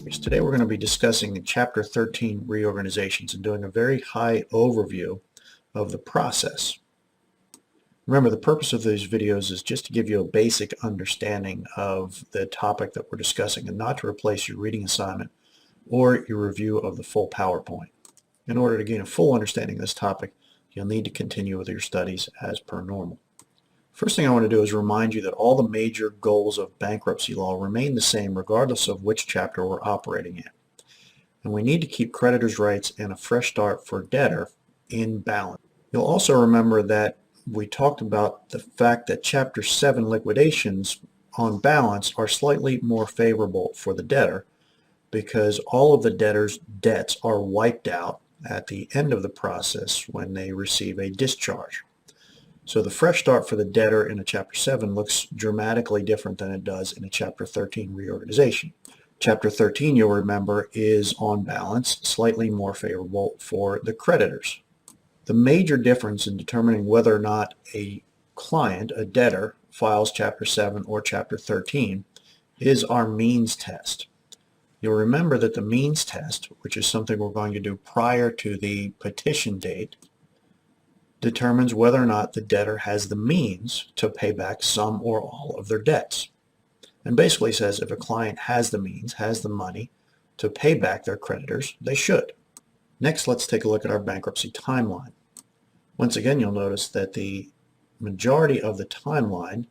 Series. Today we're going to be discussing Chapter 13 reorganizations and doing a very high overview of the process. Remember, the purpose of these videos is just to give you a basic understanding of the topic that we're discussing and not to replace your reading assignment or your review of the full PowerPoint. In order to gain a full understanding of this topic, you'll need to continue with your studies as per normal. First thing I want to do is remind you that all the major goals of bankruptcy law remain the same regardless of which chapter we're operating in. And we need to keep creditors' rights and a fresh start for debtor in balance. You'll also remember that we talked about the fact that Chapter 7 liquidations on balance are slightly more favorable for the debtor because all of the debtor's debts are wiped out at the end of the process when they receive a discharge. So the fresh start for the debtor in a Chapter 7 looks dramatically different than it does in a Chapter 13 reorganization. Chapter 13, you'll remember, is on balance slightly more favorable for the creditors. The major difference in determining whether or not a client, a debtor, files Chapter 7 or Chapter 13 is our means test. You'll remember that the means test, which is something we're going to do prior to the petition date, determines whether or not the debtor has the means to pay back some or all of their debts. And basically says if a client has the means, has the money to pay back their creditors, they should. Next, let's take a look at our bankruptcy timeline. Once again, you'll notice that the majority of the timeline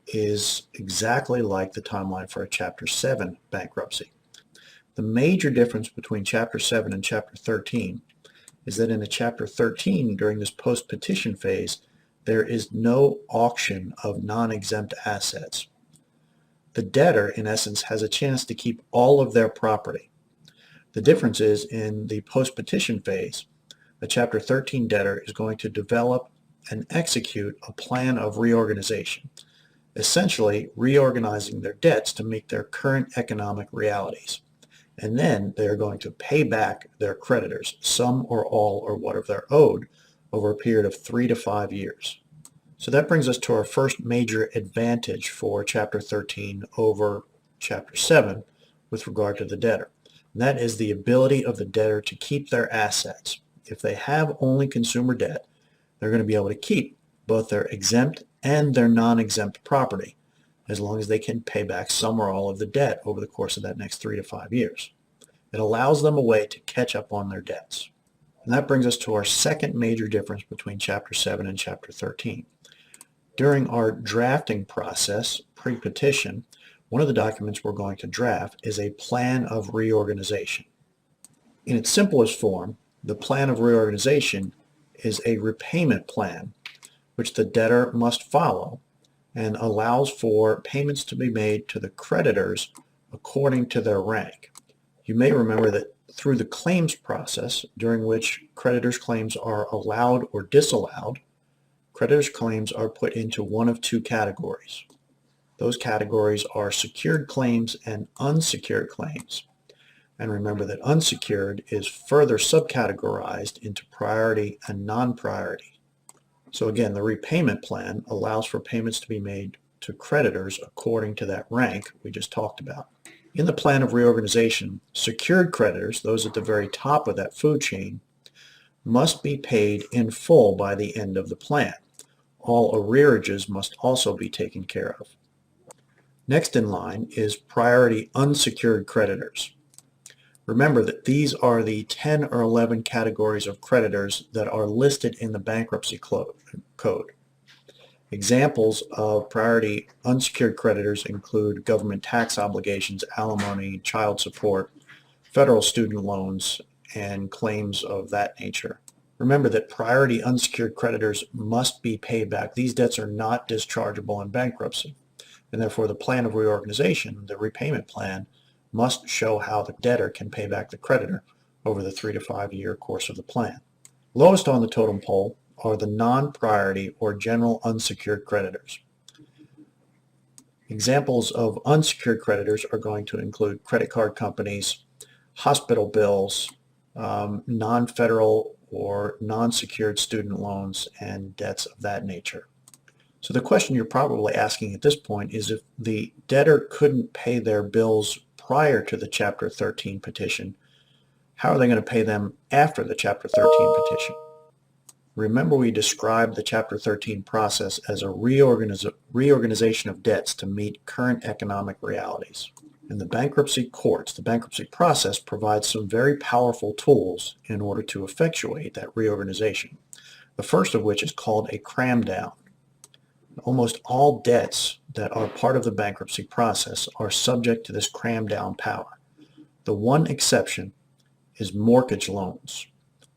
is exactly like the timeline for a Chapter 7 bankruptcy. The major difference between Chapter 7 and Chapter 13 is that in a Chapter 13, during this post-petition phase, there is no auction of non-exempt assets. The debtor, in essence, has a chance to keep all of their property. The difference is in the post-petition phase, a Chapter 13 debtor is going to develop and execute a plan of reorganization, essentially reorganizing their debts to meet their current economic realities. And then they are going to pay back their creditors, some or all or whatever they're owed, over a period of 3 to 5 years. So that brings us to our first major advantage for Chapter 13 over Chapter 7 with regard to the debtor. And that is the ability of the debtor to keep their assets. If they have only consumer debt, they're going to be able to keep both their exempt and their non-exempt property, as long as they can pay back some or all of the debt over the course of that next 3 to 5 years. It allows them a way to catch up on their debts. And that brings us to our second major difference between Chapter 7 and Chapter 13. During our drafting process, pre-petition, one of the documents we're going to draft is a plan of reorganization. In its simplest form, the plan of reorganization is a repayment plan which the debtor must follow and allows for payments to be made to the creditors according to their rank. You may remember that through the claims process, during which creditors' claims are allowed or disallowed, creditors' claims are put into one of two categories. Those categories are secured claims and unsecured claims. And remember that unsecured is further subcategorized into priority and non-priority. So again, the repayment plan allows for payments to be made to creditors according to that rank we just talked about. In the plan of reorganization, secured creditors, those at the very top of that food chain, must be paid in full by the end of the plan. All arrearages must also be taken care of. Next in line is priority unsecured creditors. Remember that these are the 10 or 11 categories of creditors that are listed in the bankruptcy code. Examples of priority unsecured creditors include government tax obligations, alimony, child support, federal student loans, and claims of that nature. Remember that priority unsecured creditors must be paid back. These debts are not dischargeable in bankruptcy, and therefore the plan of reorganization, the repayment plan, must show how the debtor can pay back the creditor over the 3 to 5 year course of the plan. Lowest on the totem pole are the non-priority or general unsecured creditors. Examples of unsecured creditors are going to include credit card companies, hospital bills, non-federal or non-secured student loans, and debts of that nature. So the question you're probably asking at this point is if the debtor couldn't pay their bills prior to the Chapter 13 petition, how are they going to pay them after the Chapter 13 petition? Remember, we described the Chapter 13 process as a reorganization of debts to meet current economic realities. In the bankruptcy courts, the bankruptcy process provides some very powerful tools in order to effectuate that reorganization. The first of which is called a cram down. Almost all debts that are part of the bankruptcy process are subject to this cram down power. The one exception is mortgage loans.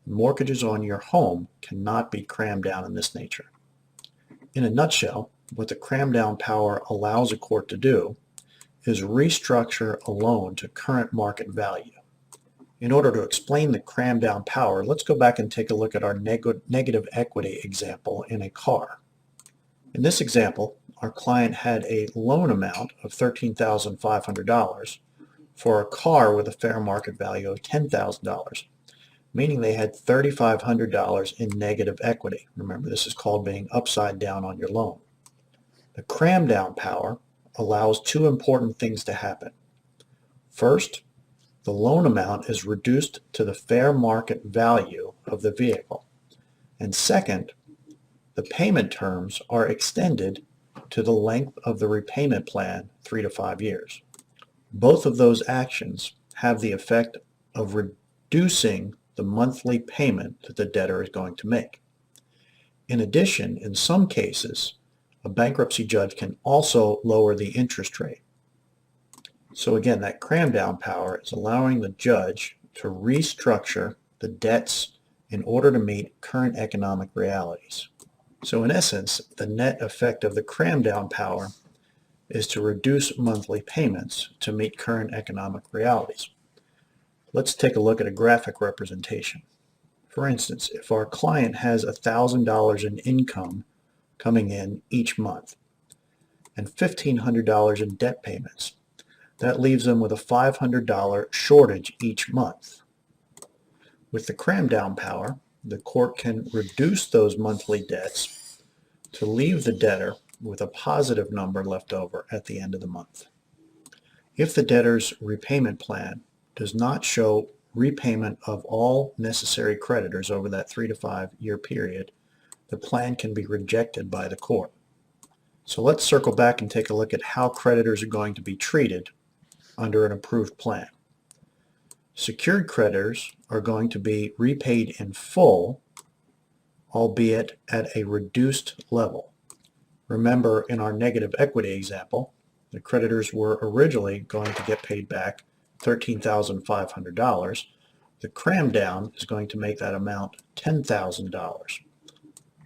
Mortgages on your home cannot be crammed down in this nature. In a nutshell, what the cram down power allows a court to do is restructure a loan to current market value. In order to explain the cram down power, let's go back and take a look at our negative equity example in a car. In this example, our client had a loan amount of $13,500 for a car with a fair market value of $10,000. Meaning they had $3,500 in negative equity. Remember, this is called being upside down on your loan. The cram down power allows two important things to happen. First, the loan amount is reduced to the fair market value of the vehicle. And second, the payment terms are extended to the length of the repayment plan, 3 to 5 years. Both of those actions have the effect of reducing the monthly payment that the debtor is going to make. In addition, in some cases, a bankruptcy judge can also lower the interest rate. So again, that cram down power is allowing the judge to restructure the debts in order to meet current economic realities. So in essence, the net effect of the cram down power is to reduce monthly payments to meet current economic realities. Let's take a look at a graphic representation. For instance, if our client has $1,000 in income coming in each month and $1,500 in debt payments, that leaves them with a $500 shortage each month. With the cram down power, the court can reduce those monthly debts to leave the debtor with a positive number left over at the end of the month. If the debtor's repayment plan does not show repayment of all necessary creditors over that 3 to 5 year period, the plan can be rejected by the court. So let's circle back and take a look at how creditors are going to be treated under an approved plan. Secured creditors are going to be repaid in full, albeit at a reduced level. Remember, in our negative equity example, the creditors were originally going to get paid back $13,500. The cram down is going to make that amount $10,000.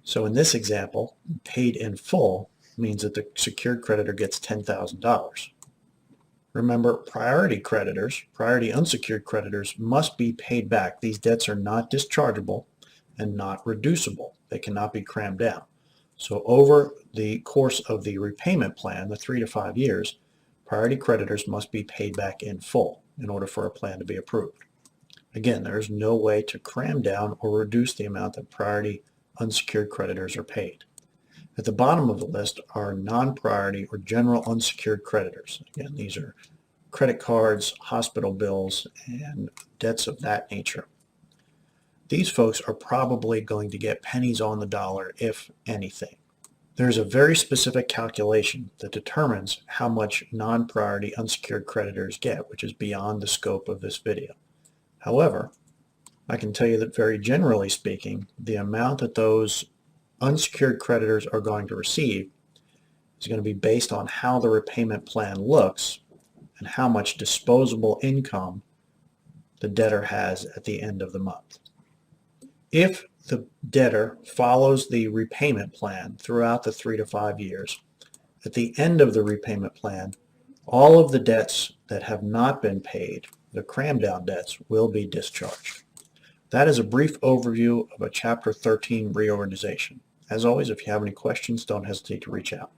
So in this example, paid in full means that the secured creditor gets $10,000. Remember, priority unsecured creditors must be paid back. These debts are not dischargeable and not reducible. They cannot be crammed down. So over the course of the repayment plan, the 3 to 5 years, priority creditors must be paid back in full in order for a plan to be approved. Again, there is no way to cram down or reduce the amount that priority unsecured creditors are paid. At the bottom of the list are non-priority or general unsecured creditors. Again, these are credit cards, hospital bills, and debts of that nature. These folks are probably going to get pennies on the dollar, if anything. There's a very specific calculation that determines how much non-priority unsecured creditors get, which is beyond the scope of this video. However, I can tell you that very generally speaking, the amount that those unsecured creditors are going to receive is going to be based on how the repayment plan looks and how much disposable income the debtor has at the end of the month. If the debtor follows the repayment plan throughout the 3 to 5 years, at the end of the repayment plan, all of the debts that have not been paid, the cram down debts, will be discharged. That is a brief overview of a Chapter 13 reorganization. As always, if you have any questions, don't hesitate to reach out.